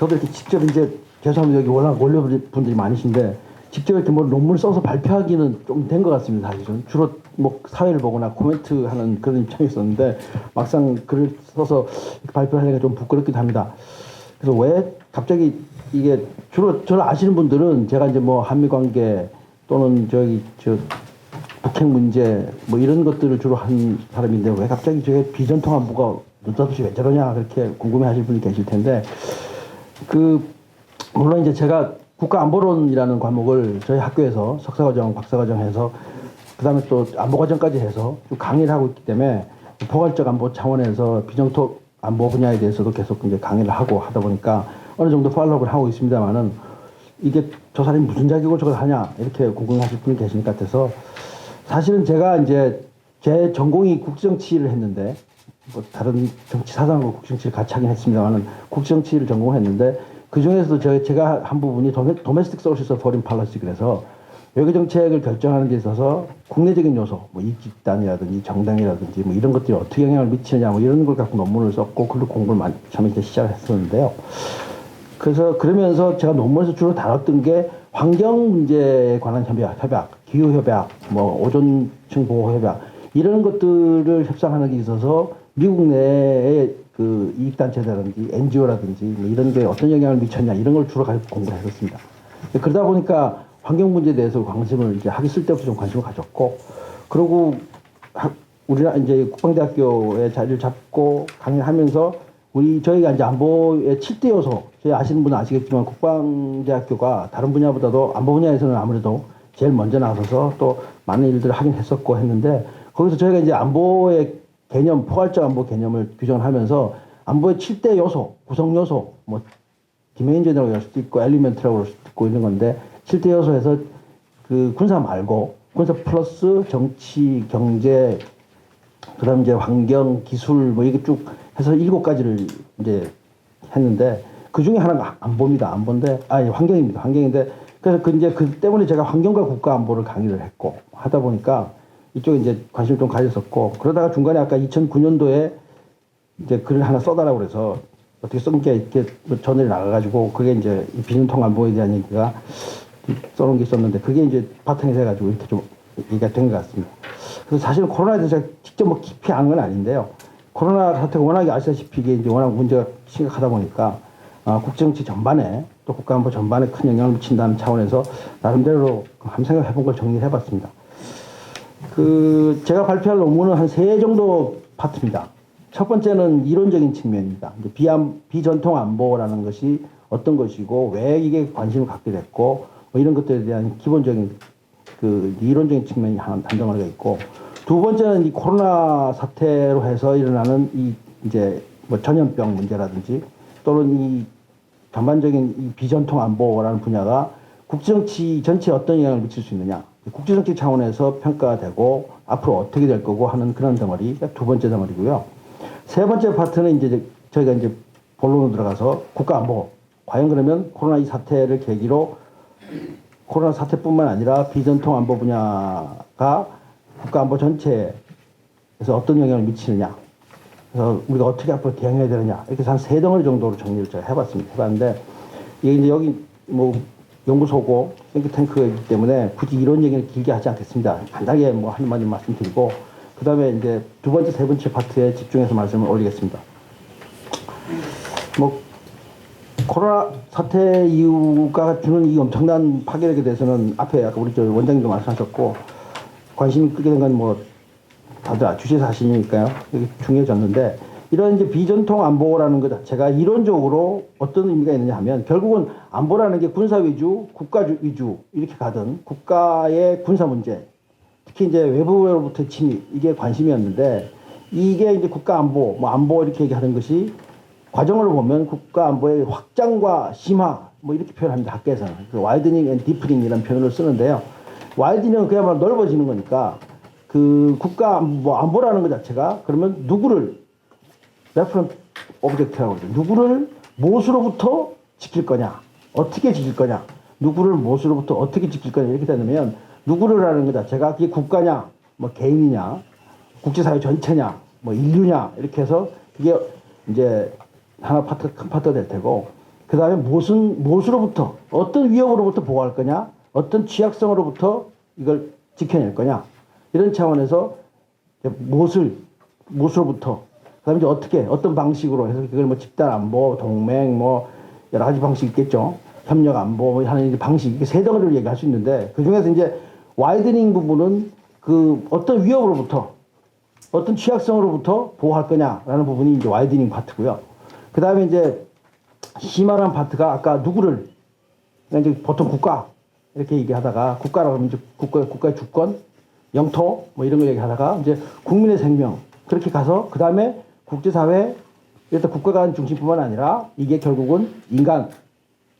저도 이렇게 직접 이제 죄송합니다. 여기 워낙 원료분들이 많으신데 직접 이렇게 뭐 논문을 써서 발표하기는 좀 된 것 같습니다. 사실은 주로 뭐 사회를 보거나 코멘트하는 그런 입장이 있었는데 막상 글을 써서 발표하려니까 좀 부끄럽기도 합니다. 그래서 왜 갑자기 이게 주로 저를 아시는 분들은 제가 이제 뭐 한미 관계 또는 저 북핵 문제 뭐 이런 것들을 주로 한 사람인데 왜 갑자기 저게 비전통 안보가 느닷없이 왜 저러냐 그렇게 궁금해하실 분이 계실 텐데 물론 이제 제가 국가안보론이라는 과목을 저희 학교에서 석사과정, 박사과정 해서 그다음에 또 안보과정까지 해서 좀 강의를 하고 있기 때문에 포괄적 안보 차원에서 비정통 안보 분야에 대해서도 계속 이제 강의를 하고 하다 보니까 어느 정도 팔로우를 하고 있습니다만은 이게 저 사람이 무슨 자격으로 저걸 하냐 이렇게 궁금해하실 분이 계실 것 같아서 사실은 제가 이제 제 전공이 국정치를 했는데 뭐 다른 정치 사상하고 국정치를 같이 하긴 했습니다만은 국정치를 전공했는데 그 중에서도 제가 한 부분이 도메스틱 소시스 포린 팔러시 그래서 외교 정책을 결정하는 데 있어서 국내적인 요소, 뭐 이익집단이라든지 정당이라든지 뭐 이런 것들이 어떻게 영향을 미치느냐 뭐 이런 걸 갖고 논문을 썼고 글로 공부를 많이 처음에 이제 시작을 했었는데요. 그래서 그러면서 제가 논문에서 주로 다뤘던 게 환경 문제에 관한 협약, 기후 협약, 뭐 오존층 보호 협약 이런 것들을 협상하는 데 있어서 미국 내의 그 이익단체라든지 NGO라든지 뭐 이런 게 어떤 영향을 미쳤냐 이런 걸 주로 가지고 공부를 했었습니다. 그러다 보니까 환경 문제에 대해서 관심을 이제 학위 쓸 때부터 좀 관심을 가졌고, 그리고 우리나라 이제 국방대학교에 자리를 잡고 강의를 하면서 저희가 이제 안보의 7대 요소, 저희 아시는 분은 아시겠지만 국방대학교가 다른 분야보다도 안보 분야에서는 아무래도 제일 먼저 나서서 또 많은 일들을 하긴 했었고 했는데 거기서 저희가 이제 안보의 개념, 포괄적 안보 개념을 규정하면서 안보의 7대 요소, 구성 요소, 뭐 디멘전이라고 할 수도 있고 엘리멘트라고 할 수도 있고 이런 건데 7대 요소에서 그 군사 말고 군사 플러스 정치, 경제, 그다음 이제 환경, 기술 뭐 이게 쭉 해서 7가지를 이제 했는데 그 중에 하나가 안보입니다. 안보인데 환경입니다. 환경인데 그래서 그 때문에 제가 환경과 국가 안보를 강의를 했고 하다 보니까 이쪽에 이제 관심을 좀 가졌었고 그러다가 중간에 아까 2009년도에 이제 글을 하나 써달라고 그래서 어떻게 쓴 게 이렇게 전열이 나가가지고 그게 이제 비전통 안보에 대한 얘기가 써놓은 게 있었는데 그게 이제 바탕이 돼가지고 이렇게 좀 얘기가 된 것 같습니다. 그래서 사실은 코로나에 대해서 제가 직접 뭐 깊이 아는 건 아닌데요. 코로나 사태가 워낙에 아시다시피 이게 이제 워낙 문제가 심각하다 보니까 국정치 전반에 또 국가안보 전반에 큰 영향을 미친다는 차원에서 나름대로 한번 생각해본 걸 정리를 해봤습니다. 제가 발표할 논문은 한 3 정도 파트입니다. 첫 번째는 이론적인 측면입니다. 이제 비전통 안보라는 것이 어떤 것이고 왜 이게 관심을 갖게 됐고 뭐 이런 것들에 대한 기본적인 그 이론적인 측면이 한 덩어리가 있고 두 번째는 이 코로나 사태로 해서 일어나는 이제 뭐 전염병 문제라든지 또는 이 전반적인 이 비전통 안보라는 분야가 국정치 전체에 어떤 영향을 미칠 수 있느냐. 국제정책 차원에서 평가되고 앞으로 어떻게 될 거고 하는 그런 덩어리가 두 번째 덩어리고요. 세 번째 파트는 이제 저희가 이제 본론으로 들어가서 국가안보. 과연 그러면 코로나 이 사태를 계기로 코로나 사태뿐만 아니라 비전통 안보 분야가 국가안보 전체에서 어떤 영향을 미치느냐. 그래서 우리가 어떻게 앞으로 대응해야 되느냐. 이렇게 한 3덩어리 정도로 정리를 제가 해봤는데 이게 이제 여기 뭐 연구소고 싱크탱크이기 때문에 굳이 이런 얘기를 길게 하지 않겠습니다. 간단하게 뭐 한마디 말씀드리고 그 다음에 이제 두 번째, 세 번째 파트에 집중해서 말씀을 올리겠습니다. 뭐 코로나 사태 이유가 주는 이 엄청난 파괴력에 대해서는 앞에 아까 우리 원장님도 말씀하셨고 관심이 끄게 된 건 뭐 다들 주시에서 하시니까요. 이게 중요해졌는데 이런 이제 비전통 안보라는 것 자체가 이론적으로 어떤 의미가 있느냐 하면 결국은 안보라는 게 군사 위주, 국가 위주 이렇게 가든 국가의 군사 문제, 특히 이제 외부로부터 침입 이게 관심이었는데 이게 이제 국가 안보, 뭐 안보 이렇게 얘기하는 것이 과정을 보면 국가 안보의 확장과 심화 뭐 이렇게 표현합니다. 학계에서는 와이드닝 앤 디프닝 이라는 표현을 쓰는데요. 와이드닝은 그야말로 넓어지는 거니까 그 국가 안보라는 것 자체가 그러면 누구를 레퍼런스 오브젝트라고 그러죠. 누구를 무엇으로부터 지킬 거냐, 어떻게 지킬 거냐, 누구를 무엇으로부터 어떻게 지킬 거냐 이렇게 되면 누구를 하는 것 자체가 그게 국가냐, 뭐 개인이냐, 국제사회 전체냐, 뭐 인류냐 이렇게 해서 그게 이제 하나 큰 파트가 될 테고 그 다음에 무엇으로부터, 어떤 위협으로부터 보호할 거냐, 어떤 취약성으로부터 이걸 지켜낼 거냐, 이런 차원에서 무엇으로부터, 그 다음에 이제 어떻게, 어떤 방식으로 해서 그걸 뭐 집단 안보, 동맹, 뭐 여러 가지 방식이 있겠죠. 협력 안보 뭐 하는 방식, 이게 세 덩어리를 얘기할 수 있는데, 그 중에서 이제 와이드닝 부분은 그 어떤 위협으로부터, 어떤 취약성으로부터 보호할 거냐라는 부분이 이제 와이드닝 파트고요. 그 다음에 이제 심화라는 파트가 아까 누구를, 이제 보통 국가 이렇게 얘기하다가, 국가라고 하면 이제 국가의 주권, 영토 뭐 이런 거 얘기하다가 이제 국민의 생명 그렇게 가서 그 다음에 국제사회, 일단 국가가 중심뿐만 아니라 이게 결국은 인간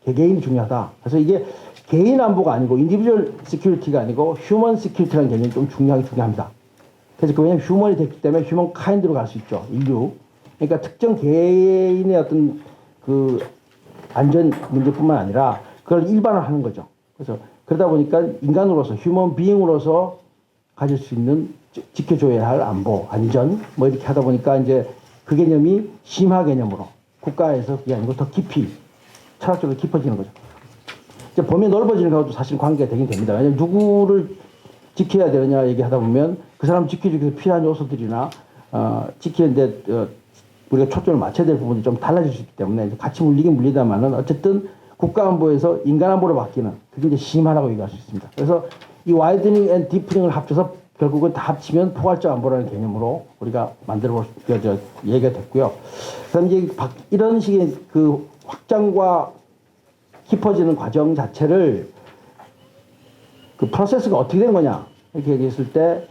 개개인이 중요하다. 그래서 이게 개인 안보가 아니고 인디비주얼 시큐리티가 아니고 휴먼 시큐리티라는 개념이 좀 중요합니다. 그래서 그 왜냐면 휴먼이 됐기 때문에 휴먼 카인드로 갈 수 있죠. 인류. 그러니까 특정 개인의 어떤 그 안전 문제뿐만 아니라 그걸 일반화하는 거죠. 그래서 그러다 보니까 인간으로서 휴먼 비잉으로서 가질 수 있는 지켜줘야 할 안보, 안전 뭐 이렇게 하다 보니까 이제 그 개념이 심화 개념으로 국가에서 그게 아니고 더 깊이 철학적으로 깊어지는 거죠. 이제 범위 넓어지는 것도 사실 관계가 되긴 됩니다. 왜냐하면 누구를 지켜야 되느냐 얘기하다 보면 그 사람 지켜주기 위해서 필요한 요소들이나 지키는데 우리가 초점을 맞춰야 될 부분이 좀 달라질 수 있기 때문에 같이 물리긴 물리다만은 어쨌든 국가안보에서 인간안보로 바뀌는 그게 이제 심화라고 얘기할 수 있습니다. 그래서 이 와이드닝 앤 디프닝을 합쳐서 결국은 다 합치면 포괄적 안보라는 개념으로 우리가 만들어 볼 얘기가 됐고요. 그다음 이제 이런 식의 그 확장과 깊어지는 과정 자체를 그 프로세스가 어떻게 된 거냐 이렇게 얘기했을 때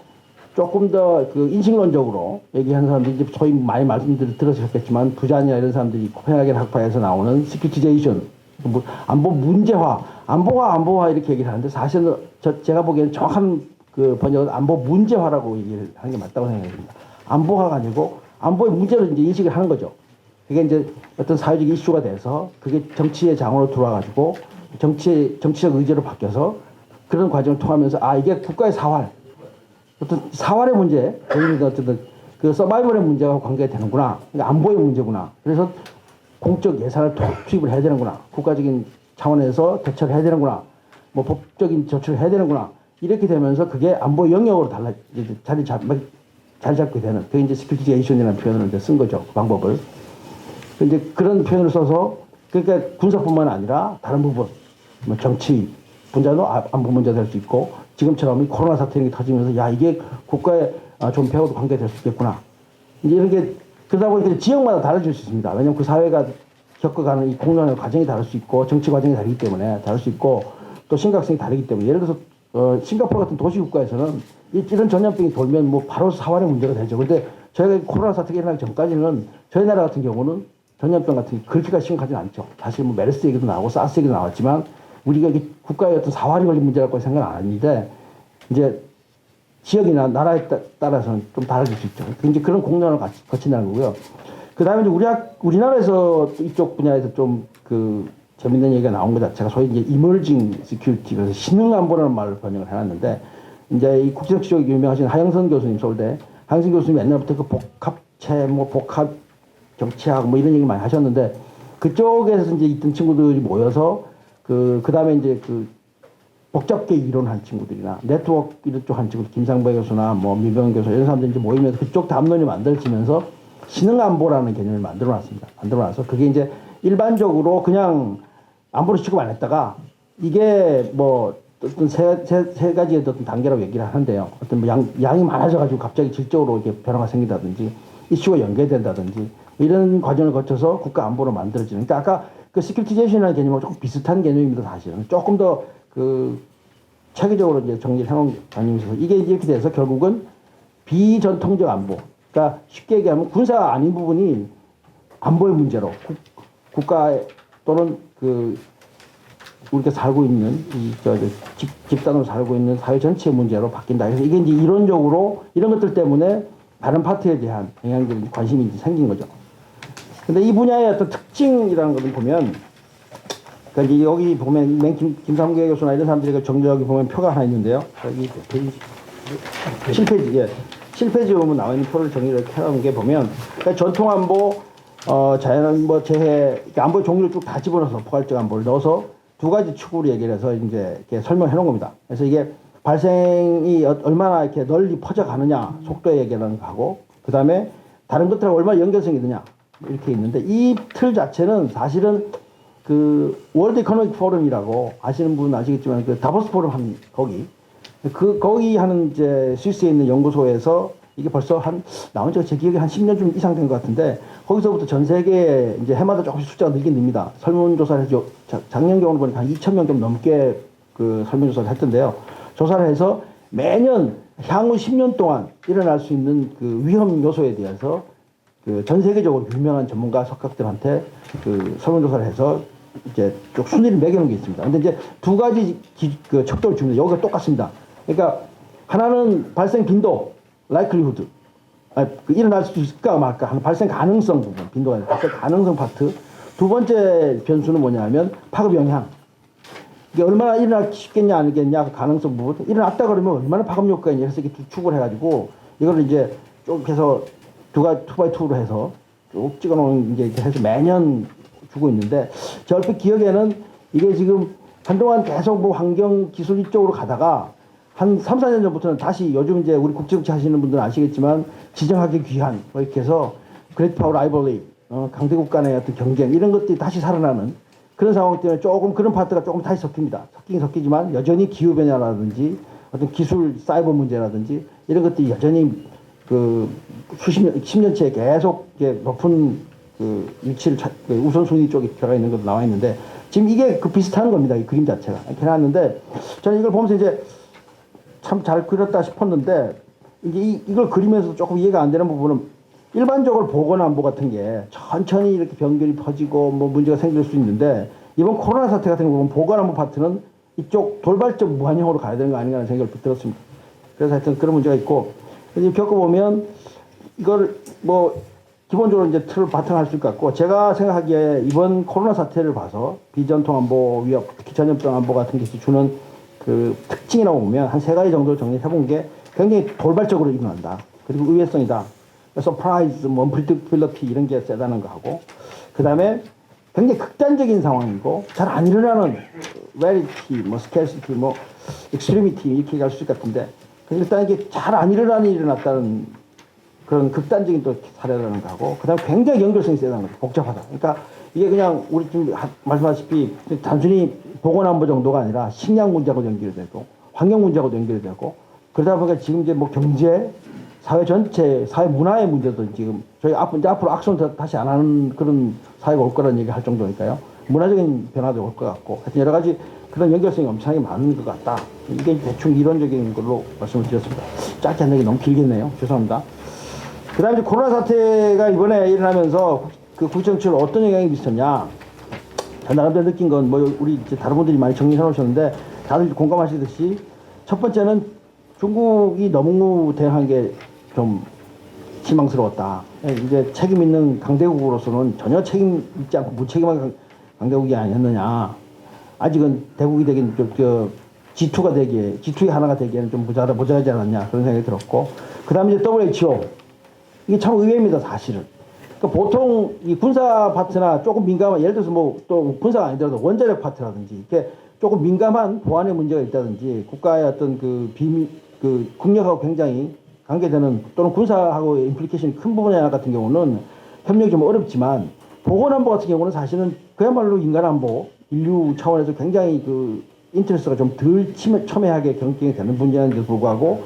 조금 더 그 인식론적으로 얘기하는 사람들이 이제 소위 많이 들으셨겠지만 부자냐 이런 사람들이 코펜하겐 학파에서 나오는 스큐티제이션, 안보 문제화, 안보화 이렇게 얘기를 하는데 사실은 제가 보기에는 정확한 그 번역은 안보 문제화라고 얘기를 하는 게 맞다고 생각합니다. 안보화가 아니고 안보의 문제를 이제 인식을 하는 거죠. 그게 이제 어떤 사회적 이슈가 돼서 그게 정치의 장으로 들어와가지고 정치적 의제로 바뀌어서 그런 과정을 통하면서 이게 국가의 사활, 어떤 사활의 문제, 어쨌든 그 서바이벌의 문제와 관계가 되는구나. 그러니까 안보의 문제구나. 그래서 공적 예산을 투입을 해야 되는구나. 국가적인 차원에서 대처를 해야 되는구나. 뭐 법적인 조치를 해야 되는구나. 이렇게 되면서 그게 안보 영역으로 자리 잡게 되는. 그게 이제 스큐티제이션이라는 표현을 이제 쓴 거죠. 그 방법을. 이제 그런 표현을 써서 그러니까 군사뿐만 아니라 다른 부분, 뭐 정치 분야도 안보 문제가 될 수 있고 지금처럼 이 코로나 사태 이런 게 터지면서 이게 국가의 존폐하고도 관계가 될 수 있겠구나. 이제 이런 게 그러다 보니까 지역마다 달라질 수 있습니다. 왜냐하면 그 사회가 겪어가는 이 공론의 과정이 다를 수 있고 정치 과정이 다르기 때문에 다를 수 있고 또 심각성이 다르기 때문에 예를 들어서 싱가포르 같은 도시 국가에서는 이런 전염병이 돌면 뭐 바로 사활의 문제가 되죠. 그런데 저희가 코로나 사태가 일어나기 전까지는 저희 나라 같은 경우는 전염병 같은 게 그렇게까지 심각하지 않죠. 사실 뭐 메르스 얘기도 나오고 사스 얘기도 나왔지만 우리가 이게 국가의 어떤 사활이 걸린 문제라고 생각은 안 하는데 이제 지역이나 나라에 따라서는 좀 달라질 수 있죠. 이제 그런 공론을 거친다는 거고요. 그 다음에 이제 우리나라에서 이쪽 분야에서 좀 그 재밌는 얘기가 나온 것 자체가 소위 이제 이머징 시큐리티, 그래서 신흥 안보라는 말을 번역을 해놨는데 이제 이 국제정치적 유명하신 하영선 교수님, 서울대 하영선 교수님 옛날부터 그 복합체, 뭐 복합 정치학 뭐 이런 얘기 많이 하셨는데 그쪽에서 이제 있던 친구들이 모여서 그 다음에 이제 그 복잡계 이론한 친구들이나 네트워크 이런 쪽 한 친구들, 김상배 교수나 뭐 민병헌 교수 이런 사람들이 이제 모이면서 그쪽 담론이 만들어지면서 신흥안보라는 개념을 만들어놨습니다. 만들어놔서 그게 이제 일반적으로 그냥 안보를 취급 안 했다가 이게 뭐 어떤 세 가지의 어떤 단계라고 얘기를 하는데요. 어떤 뭐 양이 많아져가지고 갑자기 질적으로 이렇게 변화가 생긴다든지 이슈가 연계된다든지 이런 과정을 거쳐서 국가 안보로 만들어지는. 그러니까 아까 그 시큐리티제이션이라는 개념하고 조금 비슷한 개념입니다. 사실은 조금 더 그 체계적으로 이제 정리를 해놓은 개념이 있어서 이게 이렇게 돼서 결국은 비전통적 안보. 그러니까 쉽게 얘기하면 군사 아닌 부분이 안보의 문제로 국가 또는 그 우리가 살고 있는 집단으로 살고 있는 사회 전체의 문제로 바뀐다. 그래서 이게 이제 이론적으로 이런 것들 때문에 다른 파트에 대한 영향적인 관심이 생긴 거죠. 근데 이 분야의 어떤 특징이라는 것을 보면, 그러니까 여기 보면 김삼계 교수나 이런 사람들이 정적이 보면 표가 하나 있는데요. 여기 7페이지, 7페이지 보면 나와 있는 표를 정리를 해놓은 게 보면, 그러니까 전통안보, 자연 뭐 재해 안보 종류를 쭉 다 집어넣어서 포괄적 안보를 넣어서 두 가지 축으로 얘기를 해서 이제 이렇게 설명해 놓은 겁니다. 그래서 이게 발생이 얼마나 이렇게 널리 퍼져가느냐 속도에 얘기를 하고 그 다음에 다른 것들하고 얼마나 연결성이 있느냐 이렇게 있는데 이 틀 자체는 사실은 그 월드 이코노믹 포럼이라고 아시는 분 아시겠지만 그 다보스 포럼 한 거기 하는 이제 스위스에 있는 연구소에서 이게 벌써 한 나온 지가 제 기억에 한 10년 좀 이상 된 것 같은데 거기서부터 전 세계에 이제 해마다 조금씩 숫자가 늘긴 늡니다. 설문조사를 해서 작년 경우는 보니까 한 2,000명 좀 넘게 그 설문조사를 했던데요. 조사를 해서 매년 향후 10년 동안 일어날 수 있는 그 위험 요소에 대해서 그 전 세계적으로 유명한 전문가 석학들한테 그 설문조사를 해서 이제 쭉 순위를 매겨놓은 게 있습니다. 근데 이제 두 가지 그 척도를 줍니다. 여기가 똑같습니다. 그러니까 하나는 발생 빈도, likelihood, 그 일어날 수 있을까 말까 하는 발생 가능성 부분, 빈도가 아니라 발생 가능성 파트. 두 번째 변수는 뭐냐면 파급 영향. 이게 얼마나 일어나기 쉽겠냐 아니겠냐 그 가능성 부분. 일어났다 그러면 얼마나 파급 효과가 있냐 해서 이렇게 축을 해가지고 이거를 이제 쭉 해서 2x2로 해서 쭉 찍어놓은 게 해서 매년 주고 있는데 제 얼핏 기억에는 이게 지금 한동안 계속 뭐 환경 기술 이쪽으로 가다가 한 3, 4년 전부터는 다시 요즘 이제 우리 국제정치 하시는 분들은 아시겠지만 지정하기 귀한 뭐 이렇게 해서 그레이트 파워 라이벌리 강대국 간의 어떤 경쟁 이런 것들이 다시 살아나는 그런 상황 때문에 조금 그런 파트가 조금 다시 섞입니다. 섞이긴 섞이지만 여전히 기후변화라든지 어떤 기술 사이버 문제라든지 이런 것들이 여전히 그 수십 년, 10년째 계속 높은 그 위치를 그 우선순위 쪽에 들어가 있는 것도 나와 있는데 지금 이게 그 비슷한 겁니다. 이 그림 자체가. 이렇게 해놨는데 저는 이걸 보면서 이제 참 잘 그렸다 싶었는데 이제 이걸 그리면서 조금 이해가 안 되는 부분은 일반적으로 보건안보 같은 게 천천히 이렇게 병균이 퍼지고 뭐 문제가 생길 수 있는데 이번 코로나 사태 같은 경우는 보건안보 파트는 이쪽 돌발적 무한형으로 가야 되는 거 아닌가 하는 생각을 들었습니다. 그래서 하여튼 그런 문제가 있고 겪어보면 이걸 뭐 기본적으로 이제 틀을 바탕할 수 있을 것 같고 제가 생각하기에 이번 코로나 사태를 봐서 비전통 안보 위협, 특히 전염병 안보 같은 게 주는 그 특징이라고 보면 한 세 가지 정도를 정리해 본 게 굉장히 돌발적으로 일어난다. 그리고 의외성이다. 서프라이즈, 뭐 언프리딕빌리티 이런 게 세다는 거하고 그 다음에 굉장히 극단적인 상황이고 잘 안 일어나는 웨리티, 뭐 스캐시티, 뭐 익스트리미티 이렇게 갈 수 있을 것 같은데 일단 이게 잘 안 일어나는 일이 일어났다는 그런 극단적인 또 사례라는 거하고 그 다음에 굉장히 연결성이 세다는 거죠. 복잡하다. 그러니까 이게 그냥 우리 지금 말씀하셨다시피 단순히 보건안보 정도가 아니라 식량 문제하고 연결이 되고 환경 문제하고 연결이 되고 그러다 보니까 지금 이제 뭐 경제, 사회 전체, 사회 문화의 문제도 지금 저희 앞으로 악순 다시 안 하는 그런 사회가 올 거라는 얘기 할 정도니까요. 문화적인 변화도 올 것 같고 하여튼 여러 가지 그런 연결성이 엄청나게 많은 것 같다. 이게 대충 이론적인 걸로 말씀을 드렸습니다. 짧게 한 얘기 너무 길겠네요. 죄송합니다. 그 다음에 코로나 사태가 이번에 일어나면서 그 국정치를 어떤 영향이 미쳤냐. 저 나름대로 느낀 건 뭐 우리 이제 다른 분들이 많이 정리해 놓으셨는데 다들 공감하시듯이 첫 번째는 중국이 너무 대응한 게 좀 실망스러웠다. 이제 책임 있는 강대국으로서는 전혀 책임 있지 않고 무책임한 강대국이 아니었느냐. 아직은 대국이 되긴 G2가 되기에, G2의 하나가 되기에는 좀 모자라지 않았냐. 그런 생각이 들었고. 그 다음에 이제 WHO. 이게 참 의외입니다, 사실은. 그러니까 보통 이 군사 파트나 조금 민감한, 예를 들어서 뭐 또 군사가 아니더라도 원자력 파트라든지, 이렇게 조금 민감한 보안의 문제가 있다든지, 국가의 어떤 그 국력하고 굉장히 관계되는 또는 군사하고 임플리케이션이 큰 분야 같은 경우는 협력이 좀 어렵지만, 보건안보 같은 경우는 사실은 그야말로 인간안보, 인류 차원에서 굉장히 그 인터레스가 좀 덜 첨예하게 경쟁이 되는 분야인데도 불구하고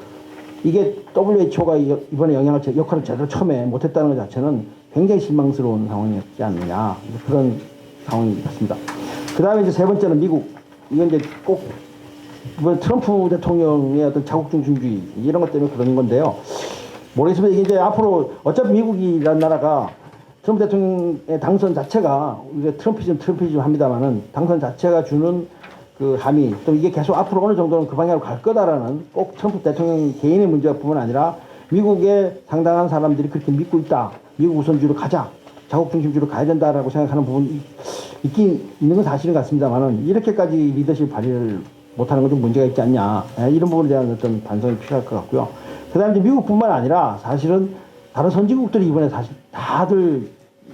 이게 WHO가 이번에 역할을 제대로 처음에 못했다는 것 자체는 굉장히 실망스러운 상황이었지 않느냐. 그런 상황이 같습니다. 그 다음에 이제 세 번째는 미국. 이건 이제 꼭 이번 트럼프 대통령의 어떤 자국중 중주의 이런 것 때문에 그런 건데요. 모르겠습니다. 이게 이제 앞으로 어차피 미국이라는 나라가 트럼프 대통령의 당선 자체가 우리가 트럼피즘 합니다만은 당선 자체가 주는 그 함의 또 이게 계속 앞으로 어느 정도는 그 방향으로 갈 거다라는 꼭 트럼프 대통령 개인의 문제뿐만 아니라 미국의 상당한 사람들이 그렇게 믿고 있다. 미국 우선주의로 가자. 자국 중심주의로 가야 된다라고 생각하는 부분이 있는 건 사실인 것 같습니다만은 이렇게까지 리더십 발휘를 못하는 건 좀 문제가 있지 않냐. 이런 부분에 대한 어떤 반성이 필요할 것 같고요. 그 다음에 미국뿐만 아니라 사실은 다른 선진국들이 이번에 사실 다들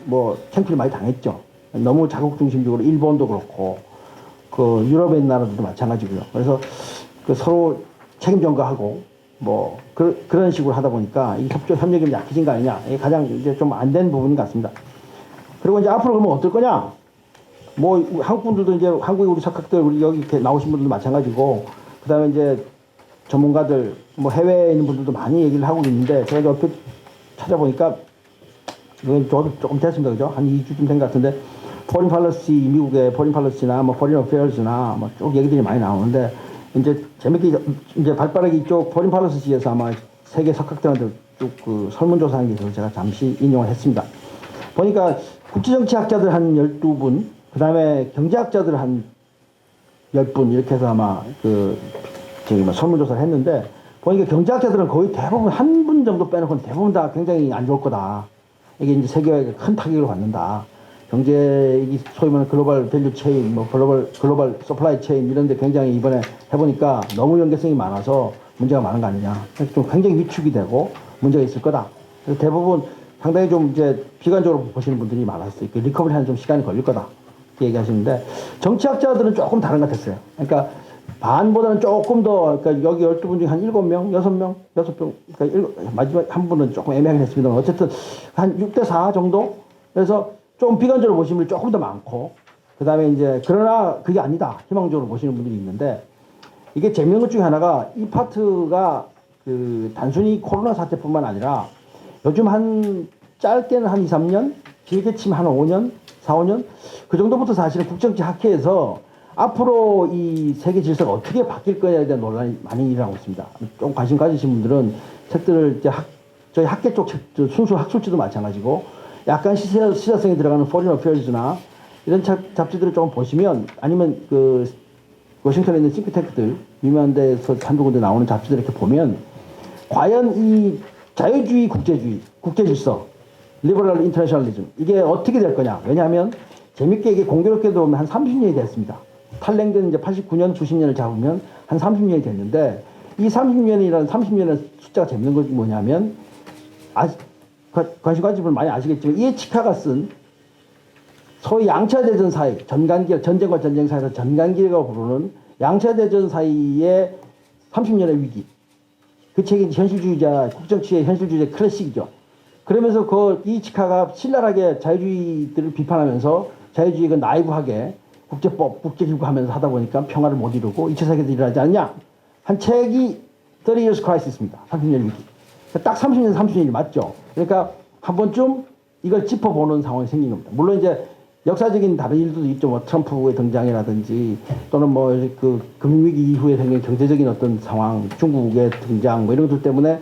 뭐 창피를 많이 당했죠. 너무 자국 중심적으로 일본도 그렇고 그 유럽에 있는 나라들도 마찬가지고요. 그래서 그 서로 책임 전가하고 뭐 그런 식으로 하다 보니까 이 협력이 좀 약해진 거 아니냐. 이게 가장 이제 좀 안 된 부분 같습니다. 그리고 이제 앞으로 그러면 어떨 거냐? 뭐 한국 분들도 이제 한국에 우리 석학들 우리 여기 이렇게 나오신 분들도 마찬가지고 그다음에 이제 전문가들 뭐 해외에 있는 분들도 많이 얘기를 하고 있는데 제가 옆에 찾아보니까 이건 저도 조금 됐습니다. 그죠? 한 2주쯤 된 것 같은데 포린 팔러시 미국의 포린 팔러시나 뭐 포린 어페어즈나 뭐 쭉 얘기들이 많이 나오는데 이제 재밌게 이제 발빠르게 이쪽 포린 팔러시에서 아마 세계 석학들한테 쭉 그 설문조사한 게 있어서 제가 잠시 인용을 했습니다. 보니까 국제정치학자들 한 12분, 그 다음에 경제학자들 한 10분 이렇게 해서 아마 그 저기 뭐 설문조사를 했는데 보니까 경제학자들은 거의 대부분 한 분 정도 빼놓고는 대부분 다 굉장히 안 좋을 거다. 이게 이제 세계에 큰 타격을 받는다. 경제, 소위 말하는 글로벌 밸류 체인, 뭐 글로벌 서플라이 체인 이런 데 굉장히 이번에 해보니까 너무 연계성이 많아서 문제가 많은 거 아니냐. 그래서 좀 굉장히 위축이 되고 문제가 있을 거다. 그래서 대부분 상당히 좀 이제 비관적으로 보시는 분들이 많았어요. 리커버리 하는 좀 시간이 걸릴 거다. 이렇게 얘기하시는데 정치학자들은 조금 다른 것 같았어요. 그러니까 반보다는 조금 더, 그러니까 여기 12분 중에 한 7명, 6명, 6명, 그러니까 마지막 한 분은 조금 애매하긴 했습니다만 어쨌든 한 6대4 정도? 그래서 좀 비관적으로 보시는 분이 조금 더 많고, 그 다음에 이제, 그러나 그게 아니다. 희망적으로 보시는 분들이 있는데, 이게 재밌는 것 중에 하나가 이 파트가 그 단순히 코로나 사태뿐만 아니라 요즘 한 짧게는 한 2, 3년, 길게 치면 한 5년, 4, 5년, 그 정도부터 사실은 국정치 학회에서 앞으로 이 세계 질서가 어떻게 바뀔 거냐에 대한 논란이 많이 일어나고 있습니다. 좀 관심 가지신 분들은 책들을 이제 저희 학계 쪽 책, 순수 학술지도 마찬가지고 약간 시사성이 들어가는 포린 어페어즈나 이런 잡지들을 조금 보시면 아니면 그 워싱턴에 있는 싱크탱크들 유명한 데서 한두 군데 나오는 잡지들 이렇게 보면 과연 이 자유주의 국제주의, 국제질서, 리버럴 인터내셔널리즘 이게 어떻게 될 거냐. 왜냐하면 재밌게 이게 공교롭게도 보면 한 30년이 됐습니다. 탈랭된 이제 89년, 90년을 잡으면 한 30년이 됐는데 이 30년이라는 30년의 숫자가 재밌는 것이 뭐냐면 관심 가지신 분 많이 아시겠지만 이에치카가 쓴 소위 양차대전 사이, 전쟁과 전쟁 사이에서 전간기라고 부르는 양차대전 사이의 30년의 위기. 그 책이 현실주의자, 국정치의 현실주의자 클래식이죠. 그러면서 그 이에치카가 신랄하게 자유주의들을 비판하면서 자유주의가 나이브하게 국제법, 국제기구 하면서 하다 보니까 평화를 못 이루고 2차 세계대전이 일어나지 않냐. 한 책이 30 years crisis입니다. 30년 위기. 딱 30년, 30년이 맞죠. 그러니까 한 번쯤 이걸 짚어보는 상황이 생긴 겁니다. 물론 이제 역사적인 다른 일들도 있죠. 뭐 트럼프의 등장이라든지 또는 뭐 그 금융위기 이후에 생긴 경제적인 어떤 상황, 중국의 등장 뭐 이런 것들 때문에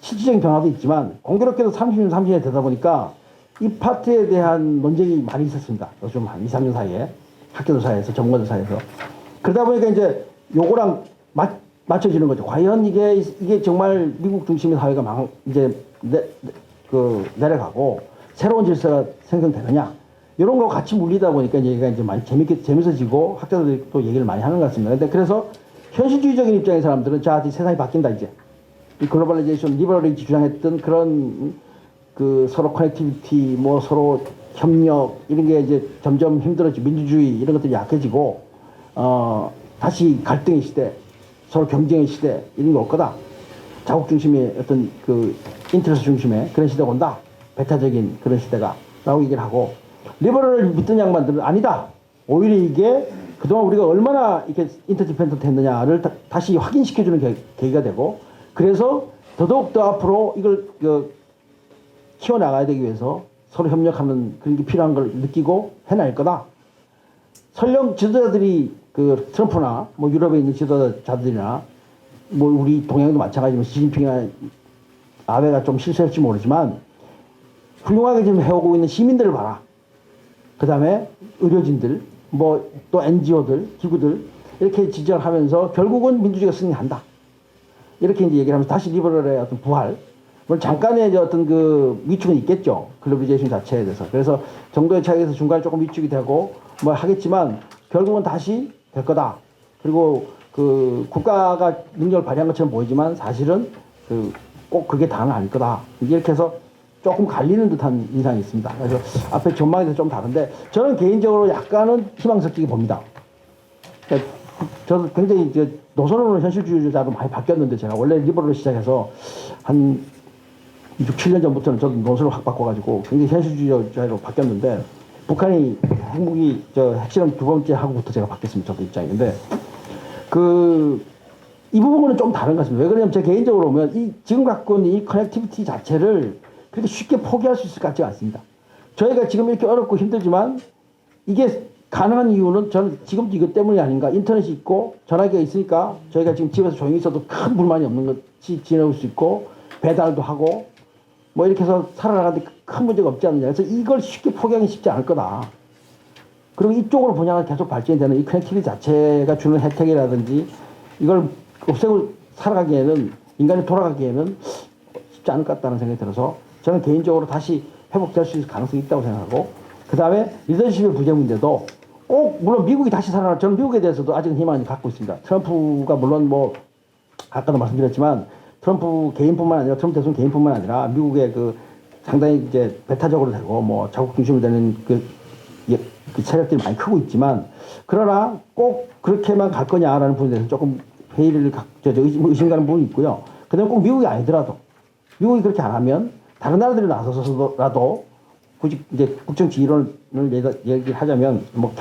실질적인 변화도 있지만 공교롭게도 30년, 30년이 되다 보니까 이 파트에 대한 논쟁이 많이 있었습니다. 요즘 한 2, 3년 사이에 학교들 사이에서 전문가들 사이에서 그러다 보니까 이제 요거랑 맞춰지는 거죠. 과연 이게 정말 미국 중심의 사회가 이제 내려가고 새로운 질서가 생성되느냐 이런 거 같이 물리다 보니까 얘기가 이제 많이 재밌어지고 학자들이 또 얘기를 많이 하는 것 같습니다. 근데 그래서 현실주의적인 입장의 사람들은 자, 이제 세상이 바뀐다 이제 이 글로벌라이제이션, 리버럴리티 주장했던 그런 그 서로 커넥티비티, 뭐 서로 협력 이런 게 이제 점점 힘들어지고 민주주의 이런 것들이 약해지고 다시 갈등의 시대, 서로 경쟁의 시대 이런 게 올 거다. 자국 중심의 어떤 그 인터레스 중심의 그런 시대가 온다. 배타적인 그런 시대가 라고 얘기를 하고 리버럴을 믿던 양반들은 아니다. 오히려 이게 그동안 우리가 얼마나 이렇게 인터디펜던트 했느냐를 다시 확인시켜주는 계기가 되고 그래서 더더욱더 앞으로 이걸 키워나가야 되기 위해서 서로 협력하는 그런 게 필요한 걸 느끼고 해낼 거다. 설령 지도자들이 그 트럼프나 뭐 유럽에 있는 지도자들이나 뭐 우리 동양도 마찬가지지만 시진핑이나 아베가 좀 실수할지 모르지만 훌륭하게 지금 해오고 있는 시민들을 봐라. 그 다음에 의료진들, 뭐 또 NGO들, 기구들 이렇게 지지하면서 결국은 민주주의가 승리한다. 이렇게 이제 얘기를 하면서 다시 리버럴의 어떤 부활. 물론 잠깐의 이제 어떤 그 위축은 있겠죠. 글로벌리제이션 자체에 대해서. 그래서 정도의 차이에서 중간에 조금 위축이 되고 뭐 하겠지만 결국은 다시 될 거다. 그리고 그 국가가 능력을 발휘한 것처럼 보이지만 사실은 꼭 그게 다는 아닐 거다. 이렇게 해서 조금 갈리는 듯한 인상이 있습니다. 그래서 앞에 전망에 대해서 좀 다른데 저는 개인적으로 약간은 희망적이게 봅니다. 그러니까 저도 굉장히 이제 노선으로는 현실주의자로 많이 바뀌었는데 제가 원래 리버럴을 시작해서 한 6, 7년 전부터는 저도 노선을 확 바꿔가지고 굉장히 현실주의자로 바뀌었는데 북한이 핵무기 핵실험 두 번째 하고부터 제가 바뀌었습니다. 저도 입장인데 이 부분은 좀 다른 것 같습니다. 왜 그러냐면 제 개인적으로 보면 이 지금 갖고 있는 이 커넥티비티 자체를 그렇게 쉽게 포기할 수 있을 것 같지가 않습니다. 저희가 지금 이렇게 어렵고 힘들지만 이게 가능한 이유는 저는 지금도 이것 때문이 아닌가. 인터넷이 있고 전화기가 있으니까 저희가 지금 집에서 조용히 있어도 큰 불만이 없는 것이 지내올 수 있고 배달도 하고 뭐 이렇게 해서 살아나가는데 큰 문제가 없지 않느냐. 그래서 이걸 쉽게 포기하기 쉽지 않을 거다. 그리고 이쪽으로 분야가 계속 발전이 되는 이 커넥티비티 자체가 주는 혜택이라든지 이걸 없애고 살아가기에는 인간이 돌아가기에는 쉽지 않을 것 같다는 생각이 들어서 저는 개인적으로 다시 회복될 수 있을 가능성이 있다고 생각하고 그 다음에 리더십의 부재 문제도 꼭 물론 미국이 다시 살아나 저는 미국에 대해서도 아직은 희망을 갖고 있습니다. 트럼프가 물론 뭐 아까도 말씀드렸지만 트럼프 개인뿐만 아니라 트럼프 대통령 개인뿐만 아니라 미국의 상당히 이제 배타적으로 되고 뭐 자국 중심으로 되는 그 세력들이 많이 크고 있지만 그러나 꼭 그렇게만 갈 거냐라는 부분에 대해서 조금 회의를 의심 가는 부분이 있고요. 그다음에 꼭 미국이 아니더라도 미국이 그렇게 안 하면 다른 나라들이 나서서라도 굳이 이제 국정지 이론을 얘기를 하자면 뭐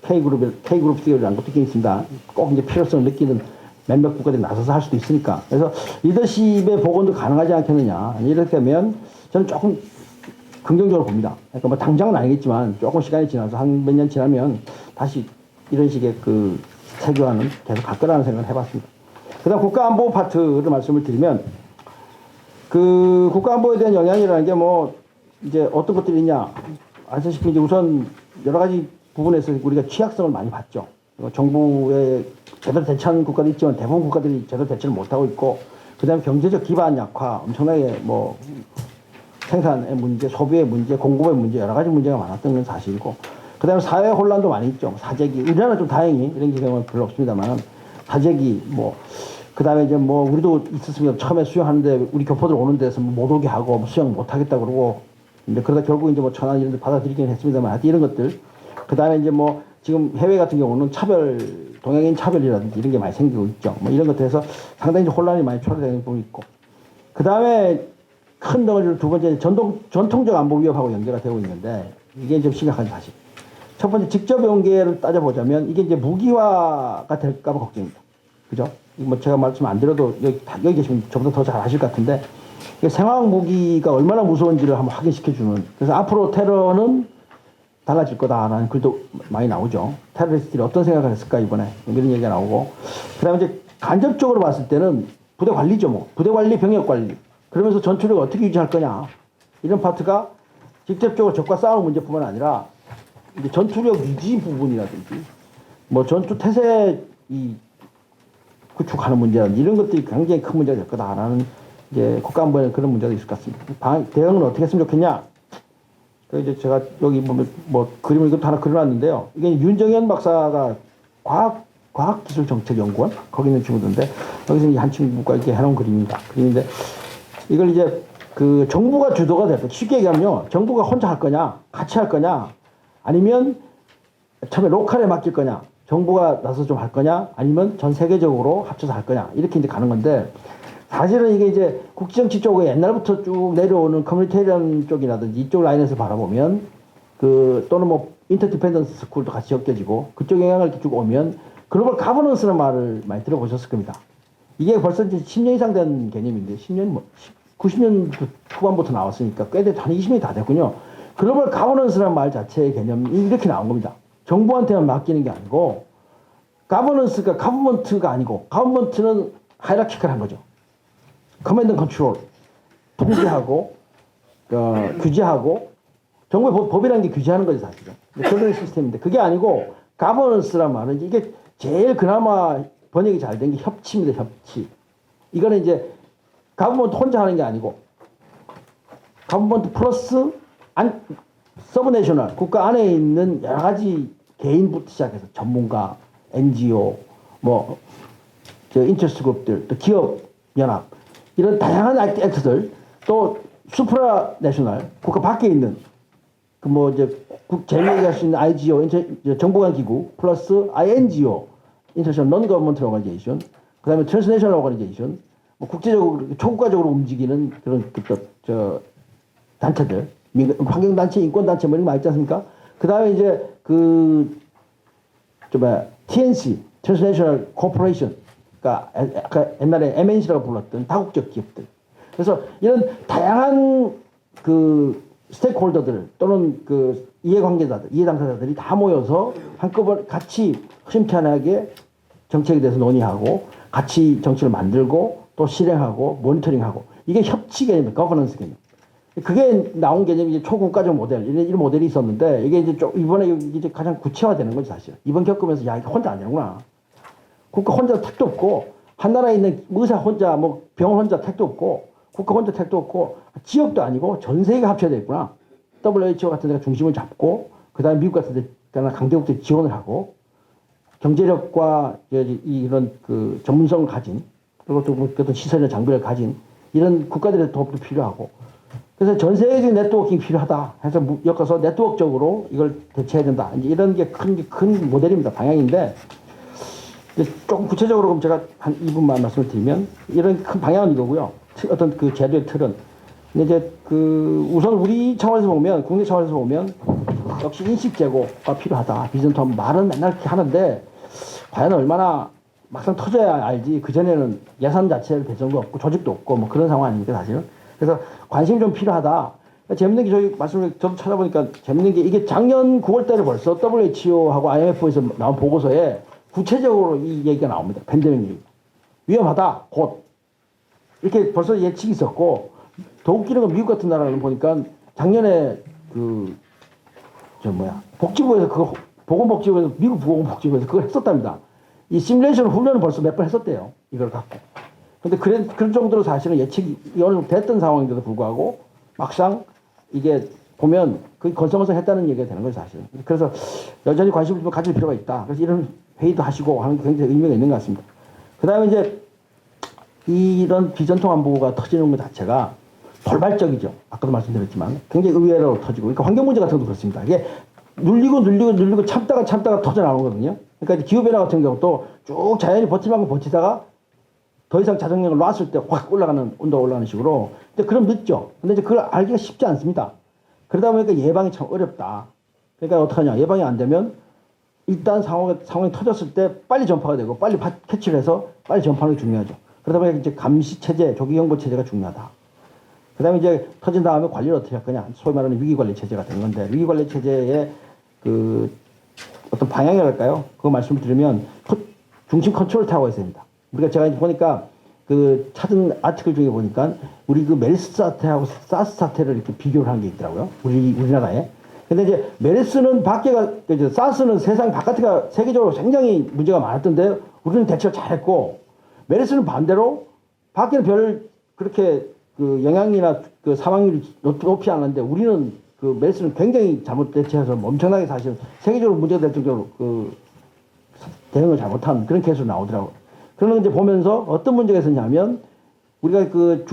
K그룹 시리라는 것도 있습니다. 꼭 이제 필요성을 느끼는 몇몇 국가들이 나서서 할 수도 있으니까. 그래서 리더십의 복원도 가능하지 않겠느냐. 이렇게 되면 저는 조금 긍정적으로 봅니다. 그러니까 뭐 당장은 아니겠지만 조금 시간이 지나서 한 몇 년 지나면 다시 이런 식의 세계화는 계속 갈 거라는 생각을 해봤습니다. 그 다음 국가안보 파트를 말씀을 드리면 국가안보에 대한 영향이라는 게 뭐 이제 어떤 것들이 있냐. 아시다시피 이제 우선 여러 가지 부분에서 우리가 취약성을 많이 봤죠. 정부에 제대로 대처하는 국가도 있지만 대부분 국가들이 제대로 대처를 못하고 있고 그 다음에 경제적 기반 약화 엄청나게 뭐 생산의 문제, 소비의 문제, 공급의 문제 여러 가지 문제가 많았던 건 사실이고 그 다음에 사회 혼란도 많이 있죠. 사재기 우리나라는 좀 다행히 이런 경우는 별로 없습니다만 사재기 그 다음에 이제 우리도 있었으면 처음에 수영하는데 우리 교포들 오는 데서 못 오게 하고 수영 못 하겠다 그러고 이제 그러다 결국 이제 천안 이런 데 받아들이긴 했습니다만 하여튼 이런 것들 그 다음에 이제 지금 해외 같은 경우는 동양인 차별이라든지 이런 게 많이 생기고 있죠. 이런 것들에서 상당히 혼란이 많이 초래되는 부분이 있고 그 다음에 큰 덩어리를 두 번째 전통적 안보 위협하고 연계가 되고 있는데 이게 좀 심각한 사실. 첫 번째 직접 연계를 따져보자면 이게 이제 무기화가 될까 봐 걱정입니다. 그죠? 제가 말씀 안 드려도 여기 계시면 저보다 더 잘 아실 것 같은데 생화학 무기가 얼마나 무서운지를 한번 확인시켜주는 그래서 앞으로 테러는 달라질 거다라는 글도 많이 나오죠. 테러리스트들이 어떤 생각을 했을까 이번에 이런 얘기가 나오고 그 다음에 이제 간접적으로 봤을 때는 부대 관리죠. 부대 관리, 병력 관리 그러면서 전투력을 어떻게 유지할 거냐 이런 파트가 직접적으로 적과 싸우는 문제뿐만 아니라 이제 전투력 유지 부분이라든지 전투 태세 구축하는 문제라든지 이런 것들이 굉장히 큰 문제가 될 거다라는 이제 국가안보에 그런 문제가 있을 것 같습니다. 대응은 어떻게 했으면 좋겠냐? 이제 제가 여기 보면 그림을 이것도 하나 그려놨는데요. 이게 윤정현 박사가 과학기술정책연구원 거기 있는 친구들인데 여기서 한 친구가 이렇게 해놓은 그림인데 이걸 이제 정부가 주도가 될 때 쉽게 얘기하면요. 정부가 혼자 할 거냐, 같이 할 거냐, 아니면 처음에 로컬에 맡길 거냐, 정부가 나서 좀 할 거냐, 아니면 전 세계적으로 합쳐서 할 거냐 이렇게 이제 가는 건데 사실은 이게 이제 국제정치 쪽에 옛날부터 쭉 내려오는 커뮤니테리언 쪽이라든지 이쪽 라인에서 바라보면 또는 인터디펜던스 스쿨도 같이 엮여지고 그쪽 영향을 이렇게 쭉 오면 글로벌 가버넌스라는 말을 많이 들어보셨을 겁니다. 이게 벌써 이제 10년 이상 된 개념인데 90년 후반부터 나왔으니까 꽤 한 20년이 다 됐군요. 글로벌 가버넌스라는 말 자체의 개념이 이렇게 나온 겁니다. 정부한테만 맡기는 게 아니고 가버넌스가 가버먼트가 아니고 가버먼트는 하이라키컬한 거죠. 커맨드 컨트롤 통제하고 규제하고 정부의 법이라는 게 규제하는 거죠 사실은. 그런 시스템인데 그게 아니고 가버넌스란 말은 이게 제일 그나마 번역이 잘 된 게 협치입니다. 협치. 이거는 이제 가버먼트 혼자 하는 게 아니고 가버먼트 플러스 서브내셔널 국가 안에 있는 여러 가지 개인부터 시작해서 전문가, NGO, 인터스트 그룹들, 또 기업 연합 이런 다양한 액터들 또 수프라 내셔널 국가 밖에 있는 그 뭐 이제 제외할 수 있는 IGO 정보관 기구 플러스 INGO 인터내셔널 non governmental organization 그다음에 트랜스내셔널 오거니제이션 뭐 국제적으로 초국가적으로 움직이는 그런 저 단체들 환경 단체 인권 단체 뭐 이런 거 있지 않습니까? 그다음에 이제 TNC 트랜스내셔널 코퍼레이션 그러니까 아까 옛날에 MNC라고 불렀던 다국적 기업들 그래서 이런 다양한 그 스테이크홀더들 또는 그 이해관계자들, 이해당사자들이 다 모여서 한꺼번에 같이 흐심탄회하게 정책에 대해서 논의하고 같이 정책을 만들고 또 실행하고 모니터링하고 이게 협치 개념입니다. 거버넌스 개념. 그게 나온 개념이 이제 초국가적 모델 이런 모델이 있었는데 이게 이제 이번에 이제 가장 구체화되는 거죠 사실. 이번 겪으면서 야 이거 혼자 안 되는구나. 국가 혼자 택도 없고 한 나라에 있는 의사 혼자 뭐 병원 혼자 택도 없고 국가 혼자 택도 없고 지역도 아니고 전 세계가 합쳐야 되겠구나. WHO 같은 데가 중심을 잡고 그다음에 미국 같은 데가 강대국들이 지원을 하고 경제력과 이런 그 전문성을 가진 그리고 또 어떤 시설이나 장비를 가진 이런 국가들의 도움도 필요하고 그래서 전 세계적인 네트워킹이 필요하다 해서 엮어서 네트워크적으로 이걸 대체해야 된다. 이제 이런 게 큰 모델입니다. 방향인데 조금 구체적으로 그럼 제가 한 2분만 말씀을 드리면 이런 큰 방향은 이거고요. 어떤 그 제도의 틀은. 근데 이제 그 우선 우리 차원에서 보면 국내 차원에서 보면 역시 인식 제고가 필요하다. 비전투 말은 맨날 그렇게 하는데 과연 얼마나 막상 터져야 알지. 그전에는 예산 자체를 배정도 없고 조직도 없고 뭐 그런 상황 아닙니까 사실은. 그래서 관심이 좀 필요하다. 재밌는 게 저희 말씀을 저도 찾아보니까 재밌는 게 이게 작년 9월 달에 벌써 WHO하고 IMF에서 나온 보고서에 구체적으로 이 얘기가 나옵니다. 팬데믹 얘기. 위험하다. 곧. 이렇게 벌써 예측이 있었고 더 웃기는 건 미국 같은 나라는 보니까 작년에 복지부에서 그거 보건복지부에서 미국 보건복지부에서 그걸 했었답니다. 이 시뮬레이션 훈련을 벌써 몇 번 했었대요. 이걸 갖고. 근데 그런 정도로 사실은 예측이 어느 정도 됐던 상황인데도 불구하고 막상 이게 보면 그 건성건성 했다는 얘기가 되는 거죠, 사실은. 그래서 여전히 관심을 좀 가질 필요가 있다. 그래서 이런 회의도 하시고 하는 게 굉장히 의미가 있는 것 같습니다. 그 다음에 이제 이런 비전통 안보가 터지는 것 자체가 돌발적이죠. 아까도 말씀드렸지만 굉장히 의외로 터지고 그러니까 환경 문제 같은 것도 그렇습니다. 이게 눌리고 참다가 터져 나오거든요. 그러니까 기후변화 같은 경우도 쭉 자연이 버틸 만큼 버티다가 더 이상 자정력을 놨을 때 확 올라가는 온도가 올라가는 식으로. 근데 그럼 늦죠. 근데 이제 그걸 알기가 쉽지 않습니다. 그러다 보니까 예방이 참 어렵다. 그러니까 어떡하냐. 예방이 안 되면 일단 상황이 터졌을 때 빨리 전파가 되고 빨리 캐치를 해서 빨리 전파하는 게 중요하죠. 그러다 보니까 이제 감시 체제, 조기 경보 체제가 중요하다. 그 다음에 이제 터진 다음에 관리를 어떻게 할 거냐. 소위 말하는 위기관리 체제가 되는 건데, 위기관리 체제의 그 어떤 방향이랄까요? 그거 말씀을 드리면 중심 컨트롤 타워가 있어야 됩니다. 우리가 제가 보니까 그 찾은 아티클 중에 보니까 우리 그 메르스 사태하고 사스 사태를 이렇게 비교를 한 게 있더라고요. 우리나라에. 근데 이제 메르스는 사스는 세상 바깥에가 세계적으로 굉장히 문제가 많았던데 우리는 대처를 잘했고 메르스는 반대로 밖에는 별 그렇게 그 영향이나 그 사망률이 높지 않았는데 우리는 그 메르스는 굉장히 잘못 대처해서 엄청나게 사실 세계적으로 문제가 될 정도로 그 대응을 잘못한 그런 케이스로 나오더라고요. 그런 걸 이제 보면서 어떤 문제가 있었냐면 우리가 그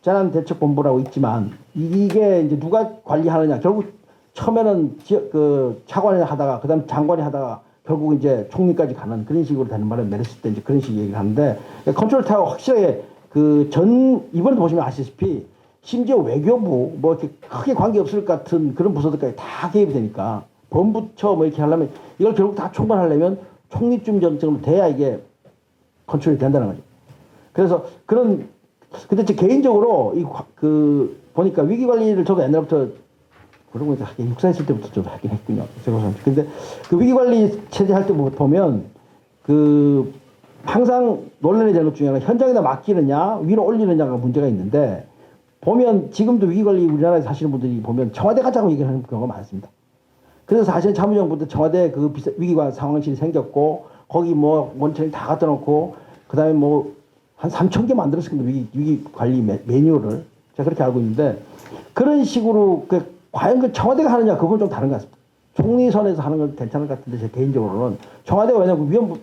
중앙재난대책본부라고 있지만 이게 이제 누가 관리하느냐 결국 처음에는 그 차관이 하다가 그다음 장관이 하다가 결국 이제 총리까지 가는 그런 식으로 되는 바람에 메르스 때 이제 그런 식 얘기를 하는데 컨트롤 타워 확실하게 이번에도 보시면 아시다시피 심지어 외교부 뭐 이렇게 크게 관계 없을 것 같은 그런 부서들까지 다 개입이 되니까 본부처 뭐 이렇게 하려면 이걸 결국 다 총괄하려면 총리쯤 정도로 돼야 이게 컨트롤이 된다는 거죠. 그래서 근데 제 개인적으로 보니까 위기 관리를 저도 옛날부터 그러고 보니까 육사에 있을 때부터 저도 하긴 했군요. 근데 그 위기 관리 체제 할 때 보면 항상 논란이 되는 것 중에 하나가 현장에다 맡기느냐 위로 올리느냐가 문제가 있는데 보면 지금도 위기 관리 우리나라에 사시는 분들이 보면 청와대 가자고 얘기를 하는 경우가 많습니다. 그래서 사실 참모정부 때 청와대 그 위기관 상황실이 생겼고 거기 뭐 모니터링 다 갖다 놓고 그다음에 뭐 한 3,000개 만들었을 겁니다. 위기 관리 매뉴얼을 제가 그렇게 알고 있는데 그런 식으로 과연 그 청와대가 하느냐 그건 좀 다른 것 같습니다. 총리 선에서 하는 건 괜찮을 것 같은데 제 개인적으로는 청와대가 왜냐면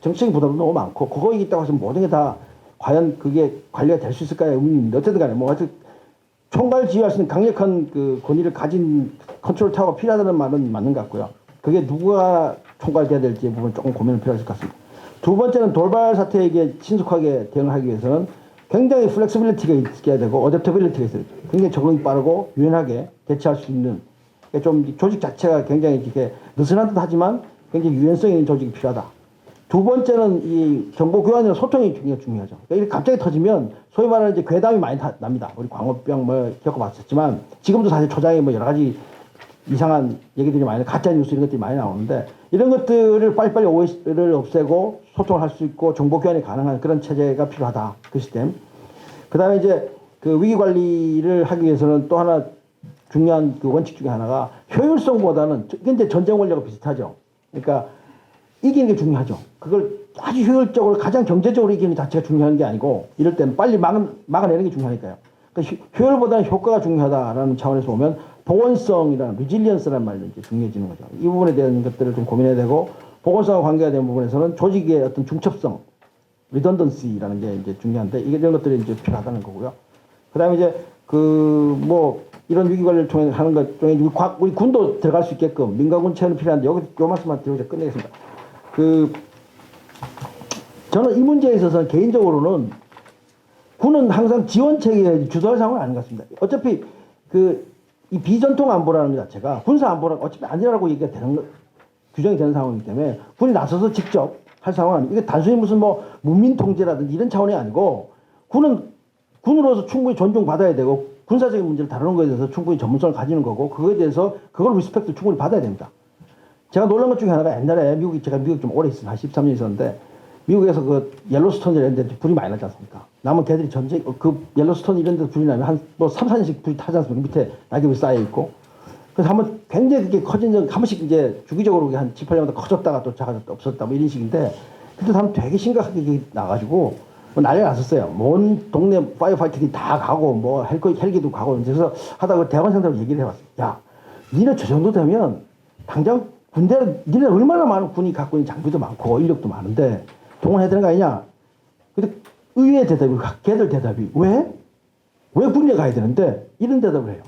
정치적인 부담도 너무 많고 그거 있다고 해서 모든 게 다 과연 그게 관리가 될 수 있을까요? 의문인데 어쨌든 간에 뭐 하여튼 총괄 지휘할 수 있는 강력한 그 권위를 가진 컨트롤 타워가 필요하다는 말은 맞는 것 같고요. 그게 누가 총괄돼야 될지 부분 조금 고민을 필요할 것 같습니다. 두 번째는 돌발 사태에게 신속하게 대응하기 위해서는 굉장히 플렉시빌리티가 있어야 되고 어댑터빌리티가 있어야 돼요. 굉장히 적응이 빠르고 유연하게 대처할 수 있는 좀 조직 자체가 굉장히 이렇게 느슨한 듯 하지만 굉장히 유연성 있는 조직이 필요하다. 두 번째는 이 정보 교환이나 소통이 굉장히 중요하죠. 그러니까 이렇게 갑자기 터지면 소위 말하는 이제 괴담이 많이 납니다. 우리 광우병 뭐 겪어봤었지만 지금도 사실 초장에 뭐 여러 가지 이상한 얘기들이 많이 가짜 뉴스 이런 것들이 많이 나오는데 이런 것들을 빨리빨리 오해를 없애고 소통을 할 수 있고 정보 교환이 가능한 그런 체제가 필요하다. 그 시스템. 그다음에 이제 그 위기 관리를 하기 위해서는 또 하나 중요한 그 원칙 중에 하나가 효율성보다는 이제 전쟁 원리하고 비슷하죠. 그러니까 이기는 게 중요하죠. 그걸 아주 효율적으로 가장 경제적으로 이기는 자체가 중요한 게 아니고 이럴 때는 빨리 막아내는 게 중요하니까요. 그러니까 효율보다는 효과가 중요하다라는 차원에서 보면 보건성이라는 리질리언스라는 말이 이제 중요해지는 거죠. 이 부분에 대한 것들을 좀 고민해야 되고 보건성과 관계가 된 부분에서는 조직의 어떤 중첩성, 리던던시라는 게 이제 중요한데 이런 것들이 이제 필요하다는 거고요. 그다음에 이제 그 뭐 이런 위기 관리를 통해 하는 것 중에 우리 군도 들어갈 수 있게끔 민간군 체험이 필요한데 여기 요 말씀만 드리고 이제 끝내겠습니다. 저는 이 문제에 있어서는 개인적으로는 군은 항상 지원 체계에 주도할 상황은 아닌 것 같습니다. 어차피 이 비전통 안보라는 것 자체가 군사 안보는 어차피 아니라고 얘기가 되는 규정이 되는 상황이기 때문에 군이 나서서 직접 할 상황은 아니고 이게 단순히 무슨 뭐 문민 통제라든지 이런 차원이 아니고 군은 군으로서 충분히 존중받아야 되고 군사적인 문제를 다루는 것에 대해서 충분히 전문성을 가지는 거고 그거에 대해서 그걸 리스펙트 충분히 받아야 됩니다. 제가 놀란 것 중에 하나가 옛날에 제가 미국 좀 오래 있었는데 한 13년 있었는데 미국에서 그 옐로스톤 이런 데 불이 많이 나지 않습니까? 남은 개들이 옐로스톤 이런 데 불이 나면 한 3, 4년씩 불이 타지 않습니까? 밑에 낙엽이 쌓여 있고. 그래서 한번 굉장히 그게 커진 적, 한 번씩 이제 주기적으로 한 7, 8년마다 커졌다가 또 작아졌다 없었다 뭐 이런 식인데 그때 한번 되게 심각하게 나가지고 뭐 난리가 났었어요. 온 동네 파이어파이터들이 다 가고 뭐 헬기도 가고 그래서 하다가 대학원 생들하고 얘기를 해봤어요. 야, 니네 저 정도 되면 당장 니네 얼마나 많은 군이 갖고 있는 장비도 많고 인력도 많은데 동원해야 되는 거 아니냐? 근데 의외의 대답이, 걔들 대답이 왜 군에 가야 되는데 이런 대답을 해요.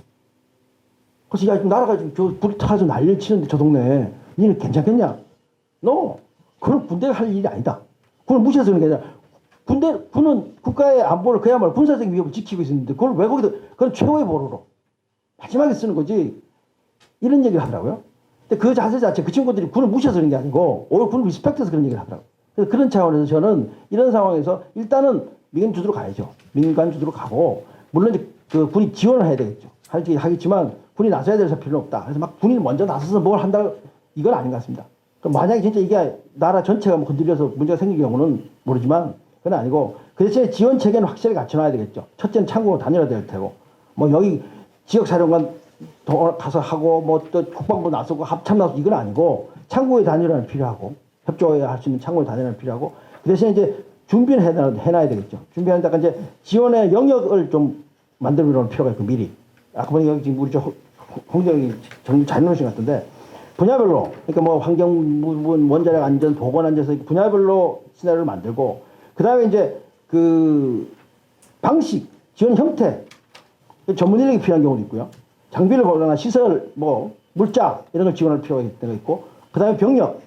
그래서 야, 나라가 지금 저 불이 타서 난리를 치는데 저 동네에 니는 괜찮겠냐? 그건 군대가 할 일이 아니다. 그걸 무시해서 그런 게 아니라 군은 국가의 안보를 그야말로 군사적인 위협을 지키고 있는데 그걸 왜 거기다 그건 최후의 보루로 마지막에 쓰는 거지 이런 얘기를 하더라고요. 근데 그 자세 자체 그 친구들이 군을 무시해서 그런 게 아니고 오히려 군을 리스펙트해서 그런 얘기를 하더라고요. 그래서 그런 차원에서 저는 이런 상황에서 일단은 민간 주도로 가야죠. 민간 주도로 가고 물론 이제 그 군이 지원을 해야 되겠죠. 하겠지만 군이 나서야 될 필요는 없다. 그래서 막 군이 먼저 나서서 뭘 한다 이건 아닌 것 같습니다. 그럼 만약에 진짜 이게 나라 전체가 뭐 건드려서 문제가 생길 경우는 모르지만 그건 아니고 그 대신에 지원 체계는 확실히 갖춰놔야 되겠죠. 첫째는 창구로 다녀야 될 테고 뭐 여기 지역사령관 가서 하고 뭐 또 국방부 나서고 합참 나서고 이건 아니고 창구의 단위라는 필요하고 협조해야 할 수 있는 창구의 단위라는 필요하고 그 대신에 이제 준비를 해놔야 되겠죠. 준비하다가 이제 지원의 영역을 좀 만들어 놓을 필요가 있고 미리 아까 보니까 여기 지금 우리 홍정이 정리 잘 놓으신 것 같은데 분야별로 그러니까 뭐 환경 부분 원자력 안전 보건 안전에서 분야별로 시나리오를 만들고 그 다음에 이제 그 방식 지원 형태 전문 인력이 필요한 경우도 있고요. 장비를 보거나 시설, 뭐 물자 이런 걸 지원할 필요가 있고, 그 다음에 병력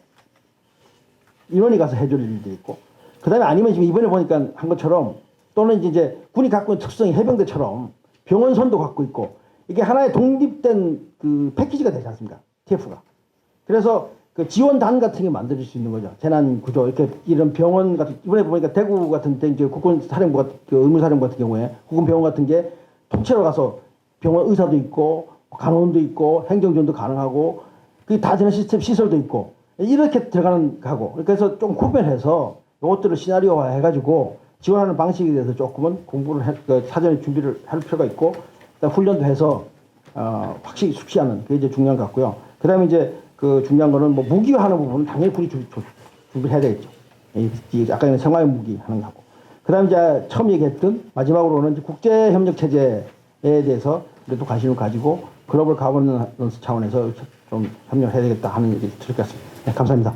인원이 가서 해줄 일도 있고, 그 다음에 아니면 지금 이번에 보니까 한 것처럼 또는 이제 군이 갖고 있는 특성이 해병대처럼 병원선도 갖고 있고 이게 하나의 독립된 그 패키지가 되지 않습니까? TF가. 그래서 그 지원단 같은 게 만들 수 있는 거죠. 재난 구조 이렇게 이런 병원 같은 이번에 보니까 대구 같은 데 이제 국군 사령부 그 의무사령부 같은 경우에 국군 병원 같은 게 통째로 가서 병원 의사도 있고 간호원도 있고 행정전도 가능하고 그게 다 되는 시스템 시설도 있고 이렇게 들어가는 가고 그래서 좀 구별해서 이것들을 시나리오화 해가지고 지원하는 방식에 대해서 조금은 공부를 사전에 준비를 할 필요가 있고 훈련도 해서 확실히 숙지하는 그게 이제 중요한 것 같고요. 그다음에 이제 그 중요한 거는 뭐 무기화하는 부분은 당연히 군이 준비를 해야 되겠죠. 아까 전에 생화형 무기 하는 거고. 그다음에 이제 처음 얘기했던 마지막으로는 이제 국제 협력 체제에 대해서 그래도 관심을 가지고 글로벌 가버넌스 차원에서 좀 협력해야 되겠다 하는 얘기 드릴 것 같습니다. 네, 감사합니다.